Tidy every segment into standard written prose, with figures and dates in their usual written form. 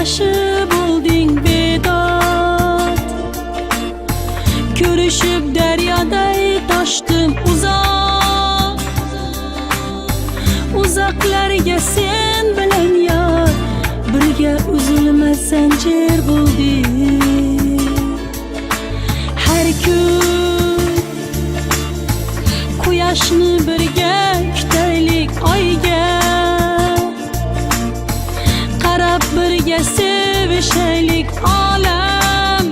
yarashib bo'lding bedod. Ko'rishib daryoday toshdim uzoq, uzoqlarga sen bilan yor, birga uzilmas zanjir bo'ldik. Har kun quyoshni birga kutaylik, oyga qarab birga sevishaylik. Olam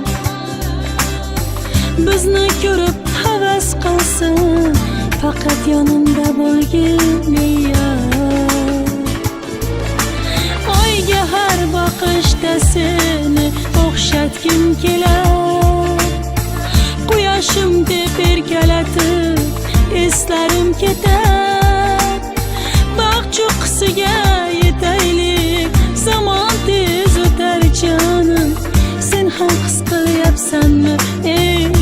bizni ko'rib havas qilsin, faqat yonimda bo'lgin yor. Oyga har boqishda seni o'xshatgim kelar, quyoshim deb erkalatib eslarim ketar. Baxt cho'qqisiga yetaylik, zamon tez o'tar jonim, sen ham his qilyapsanmi ey